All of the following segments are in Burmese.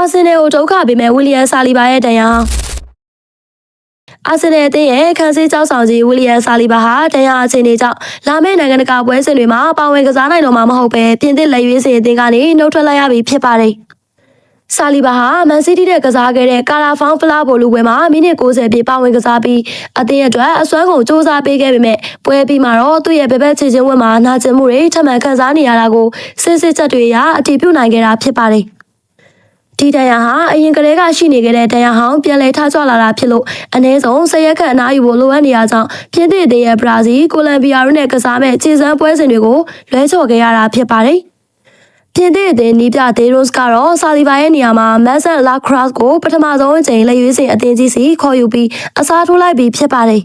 အာဆင်နယ်ကိုဒုက္ခပေးမဲ့ဝီလီယမ်ဆာလီဘာရဲ့တန်ရာအာဆင်နယ်အသင်းရဲ့ခန်းစည်းကြောက်ဆောင်ကြီးဝီလီယမ်ဆာလီဘာဟာတန်ရာအခြေအနေကြောင့်လာမယ့်နိုင်ငံတကာပွဲစဉ်တွေမှာပါဝင်ကစားနိုင်တော့မှာမဟုတ်ပဲပြင်သစ်လက်ရွေးစင်အသင်းကနေနှုတ်ထွက်လိုက်ရပြီဖြစ်ပါတယ်ဆာလီဘာဟာမန်စီးတီးနဲ့ကစားခဲ့တဲ့ကာလာဖောင်းဖလားဘောလူပွဲမှာမိနစ်60ပြည့်ပါဝင်ကစားပြီးအသင်းအတွက်အစွမ်းကုန်စ조사ပေးခဲ့ပေမဲ့ပွဲပြီးမှာတော့သူ့ရဲ့ဘက်ဘက်ချေချင်းဝက်မှာနာကျင်မှုတွေထပ်မံခံစားနေရတာကိုစစ်စစ်ချက်တွေအရအတည်ပြုနိုင်ခဲ့တာဖြစ်ပါတယ်ဒီတန်ရာဟာအရင်ကတည်းကရှိနေခဲ့တဲ့တန်ရာဟောင်းပြန်လည်ထကြွလာတာဖြစ်လို့အနည်းဆုံး10ရက်ခန့်အနားယူဖို့လိုအပ်နေရကြောင်းပြင်သစ်အသင်းရဲ့ဘရာဇီးကိုလံဘီယာတို့နဲ့ကစားမဲ့ခြေစမ်းပွဲစဉ်တွေကိုလွဲချော်ခဲ့ရတာဖြစ်ပါတယ်ပြင်သစ်အသင်းနီးပြဒေးရိုစ်ကတော့ဆာလီဘာရဲ့နေရာမှာမက်ဆန်လာခရော့ကိုပထမဆုံးအကြိမ်လက်ရွေးစင်အသင်းကြီးစီခေါ်ယူပြီးအစားထိုးလိုက်ပြီးဖြစ်ပါတယ်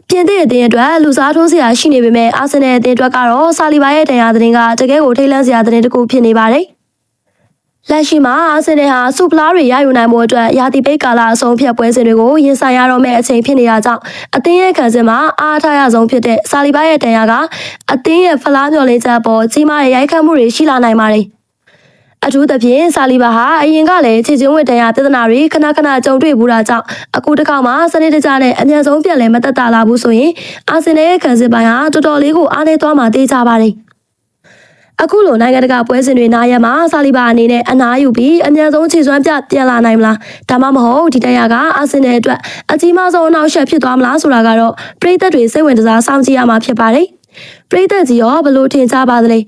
ပြင်သစ်အသင်းအတွက်လူစားထိုးစရာရှိနေပေမဲ့အာဆင်နယ်အသင်းအတွက်ကတော့ဆာလီဘာရဲ့တန်ရာသတင်းကတကယ်ကိုထိတ်လန့်စရာသတင်းတစ်ခုဖြစ်နေပါတယ်လက်ရှိမှာအာဆင်နယ်ဟာစူပလာတွေရယူနိုင်မှုအတွက်ရာသီပိတ်ကာလအဆုံးဖြတ်ပွဲစဉ်တွေကိုရင်ဆိုင်ရတော့မယ့်အချိန်ဖြစ်နေတာကြောင့်အသင်းရဲ့ခံစစ်မှာအားထားရဆုံးဖြစ်တဲ့ဆာလီဘာရဲ့တန်ရာကအသင်းရဲ့ဖလားမျှော်လင့်ချက်ပေါ်ကြီးမားတဲ့ရိုက်ခတ်မှုတွေရှိလာနိုင်ပါတယ်အထူးသဖြင့်ဆာလီဘာဟာအရင်ကလည်းခြေချင်းဝတ်တန်ရာပြဿနာတွေခဏခဏကြုံတွေ့ဘူးတာကြောင့်အခုတစ်ခါမှစနစ်တကျနဲ့အမြန်ဆုံးပြန်လည်မသက်သာလာဘူးဆိုရင်အာဆင်နယ်ရဲ့ခံစစ်ပိုင်းဟာတော်တော်လေးကိုအားနည်းသွားမှသိကြပါတယ်အခုလိုနိုင်ငံတကာပွဲစဉ်တွေနားရမှာဆာလီဘာအနေနဲ့အနားယူပြီးအမြန်ဆုံးခြေစွမ်းပြပြန်လာနိုင်မလားဒါမှမဟုတ်ဒီတန်ရာကအာဆင်နယ်အတွက်အကြီးမားဆုံးအနောက်ရှက်ဖြစ်သွားမလားဆိုတာကတော့ပရိသတ်တွေစိတ်ဝင်စားစောင့်ကြည့်ရမှာဖြစ်ပါတယ်ပရိသတ်ကြီးရောဘလို့ထင်ကြပါသလဲ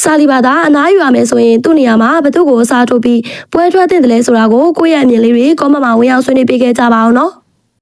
ဆာလီဘာသာအနားယူရမယ်ဆိုရင်သူ့နေရာမှာဘသူ့ကိုအစားထိုးပြီးပွဲထွက်တဲ့တယ်လဲဆိုတာကိုကိုယ့်ရဲ့အမြင်လေးတွေကောမန့်မှာဝင်ရောက်ဆွေးနွေးပေးခဲ့ကြပါအောင်နော်